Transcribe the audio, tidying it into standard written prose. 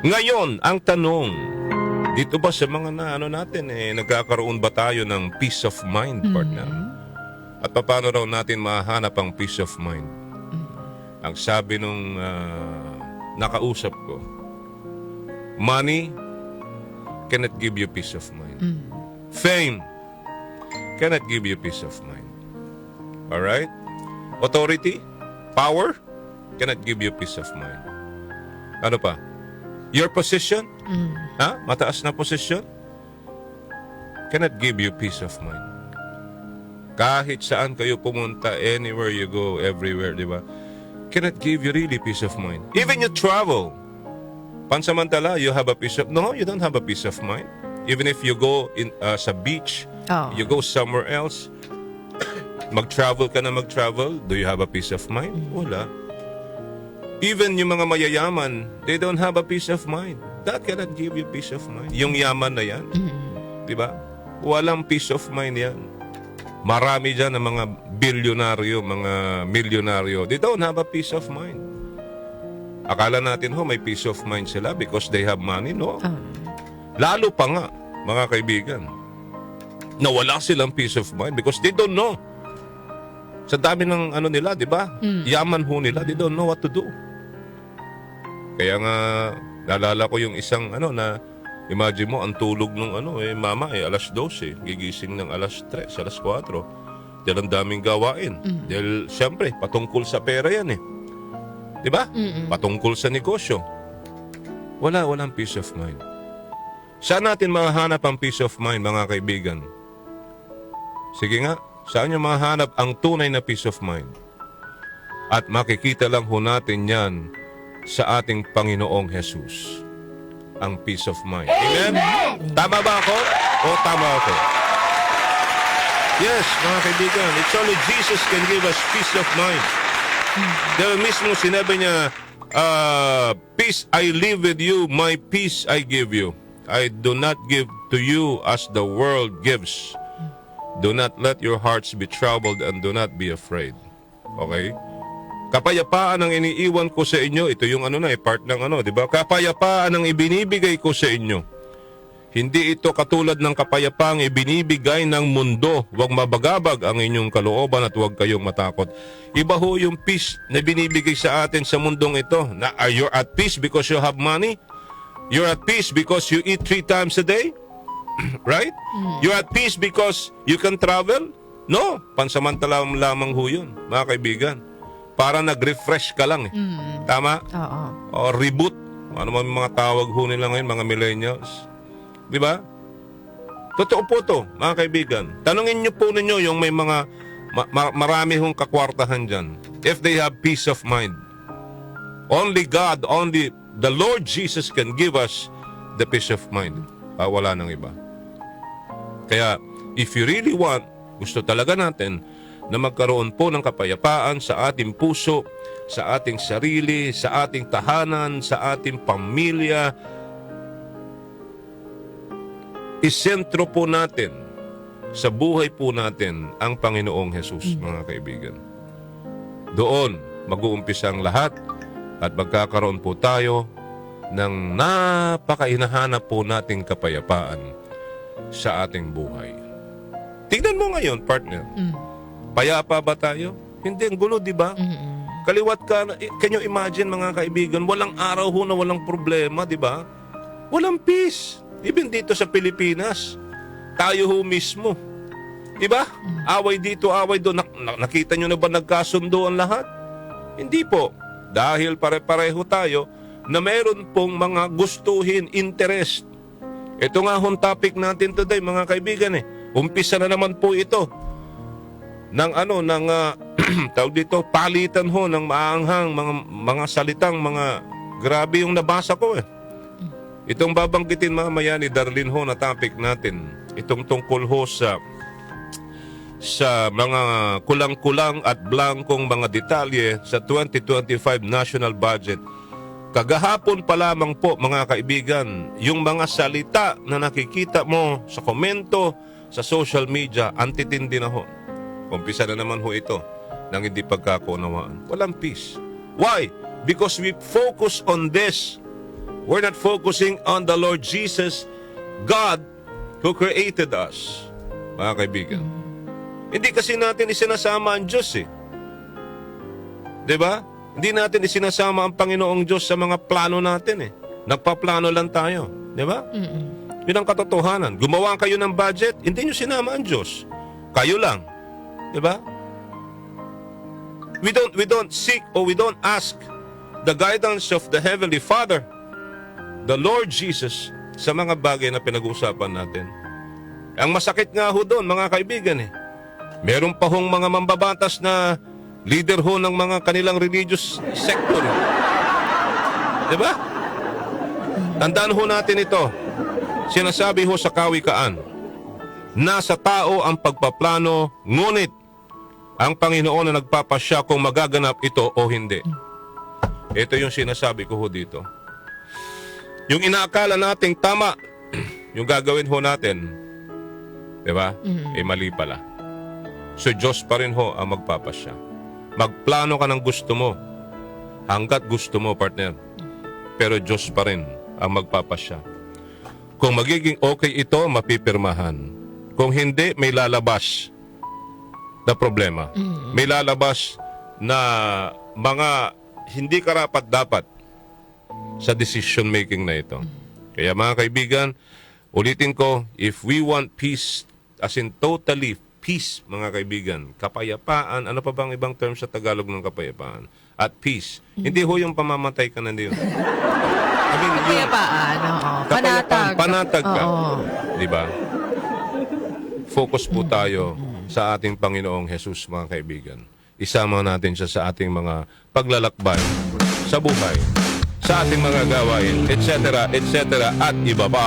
Ngayon, ang tanong, dito ba sa mga natin, nagkakaroon ba tayo ng peace of mind, partner? At paano raw natin mahanap ang peace of mind? Ang sabi nung nakausap ko, money cannot give you peace of mind. Fame cannot give you peace of mind. Alright? Authority, power, cannot give you peace of mind. Ano pa? Your position, mataas na position, cannot give you peace of mind. Kahit saan kayo pumunta, anywhere you go, everywhere, di ba? Cannot give you really peace of mind. Even you travel, pansamantala, you have a peace of... No, you don't have a peace of mind. Even if you go sa beach, you go somewhere else, mag-travel ka na mag-travel, do you have a peace of mind? Wala. Even yung mga mayayaman, they don't have a peace of mind. That cannot give you peace of mind. Yung yaman na yan, di ba? Walang peace of mind yan. Marami dyan ng mga bilyonaryo, mga milyonaryo, they don't have a peace of mind. Akala natin, may peace of mind sila because they have money. No. Lalo pa nga, mga kaibigan, na wala silang peace of mind because they don't know. Sa dami ng nila, di ba? Yaman ho nila, they don't know what to do. Kaya nga, naalala ko yung isang na, imagine mo, ang tulog nung mama alas 12, gigising ng alas 3, alas 4. Dahil ang daming gawain. Dahil, siyempre, patungkol sa pera yan di ba? Patungkol sa negosyo. Walang peace of mind. Saan natin mahanap ang peace of mind, mga kaibigan? Sige nga, saan nyo mahanap ang tunay na peace of mind? At makikita lang ho natin yan sa ating Panginoong Jesus. Ang peace of mind. Amen? Tama ba ako? O tama ako? Yes, mga kaibigan, it's only Jesus can give us peace of mind. Dahil mismo sinabi niya, peace I live with you, my peace I give you. I do not give to you as the world gives. Do not let your hearts be troubled and do not be afraid. Okay? Kapayapaan ang iniiwan ko sa inyo. Ito yung part ng di ba? Kapayapaan ang ibinibigay ko sa inyo. Hindi ito katulad ng kapayapaang ibinibigay ng mundo. Huwag mabagabag ang inyong kalooban at huwag kayong matakot. Iba ho yung peace na binibigay sa atin sa mundong ito. Na you're at peace because you have money. You're at peace because you eat 3 times a day. Right? You're at peace because you can travel. No, pansamantala lamang ho yun, mga kaibigan. Para nag-refresh ka lang Tama? Oo. O reboot. Ano man mga tawag ho nila ngayon, mga millennials. Di ba? Totoo po to, mga kaibigan. Tanungin niyo po ninyo yung may mga marami hong kakwartahan dyan. If they have peace of mind. Only God, only the Lord Jesus can give us the peace of mind. Wala nang iba. Kaya, if you really want, gusto talaga natin na magkaroon po ng kapayapaan sa ating puso, sa ating sarili, sa ating tahanan, sa ating pamilya. Isentro po natin sa buhay po natin ang Panginoong Jesus, mga kaibigan. Doon mag-uumpisa ang lahat at magkakaroon po tayo ng napakainahanap po nating kapayapaan sa ating buhay. Tingnan mo ngayon, partner. Payapa ba tayo? Hindi, ang gulo, di ba? Kaliwat ka na. Can you imagine, mga kaibigan, walang araw ho na walang problema, di ba? Walang peace. Even dito sa Pilipinas, tayo ho mismo. Di ba? Away dito, away doon. Nakita nyo na ba nagkasundo ang lahat? Hindi po. Dahil pare-pareho tayo na meron pong mga gustuhin, interest. Ito nga hong topic natin today, mga kaibigan Umpisa na naman po ito ng tawag dito, palitan ho ng maanghang mga salitang grabe yung nabasa ko Itong babanggitin mamaya ni Darlene ho na topic natin. Itong tungkol ho sa mga kulang-kulang at blankong mga detalye sa 2025 national budget. Kagahapon pa lamang po, mga kaibigan, yung mga salita na nakikita mo sa komento, sa social media, antitindi na ho. Umpisa na naman ho ito ng hindi pagkakaunawaan. Walang peace. Why? Because we focus on this. We're not focusing on the Lord Jesus, God who created us. Mga kaibigan. Hindi kasi natin isinasama ang Diyos eh. Diba? Hindi natin isinasama ang Panginoong Diyos sa mga plano natin eh. Nagpaplano lang tayo. Diba? Yun ang katotohanan. Gumawa kayo ng budget, hindi nyo sinama ang Diyos. Kayo lang. Diba? We don't seek or we don't ask the guidance of the Heavenly Father, the Lord Jesus, sa mga bagay na pinag-uusapan natin. Ang masakit nga ho doon, mga kaibigan eh. Meron pa hong mga mambabatas na leader ho ng mga kanilang religious sector. Diba? Tandaan ho natin ito. Sinasabi ho sa kawikaan, nasa tao ang pagpaplano, ngunit ang Panginoon na nagpapasya kung magaganap ito o hindi. Ito yung sinasabi ko ho dito. Yung inaakala nating tama, yung gagawin ho natin, diba? Eh mali pala. So Diyos pa rin ho ang magpapasya. Magplano ka ng gusto mo, hanggat gusto mo, partner. Pero Diyos pa rin ang magpapasya. Kung magiging okay ito, mapipirmahan. Kung hindi, may lalabas na problema. May lalabas na mga hindi karapat-dapat sa decision making na ito. Kaya mga kaibigan, ulitin ko, if we want peace, as in totally peace, mga kaibigan, kapayapaan, ano pa bang ibang term sa Tagalog ng kapayapaan? At peace. Hindi ho yung pamamatay ka na din. I mean, Kapayapaan, oo. Panatag. Panatag ka. Oo. Diba? Focus po tayo sa ating Panginoong Jesus, mga kaibigan. Isama natin siya sa ating mga paglalakbay sa buhay, sa ating mga gawain, etc., etc., at iba pa.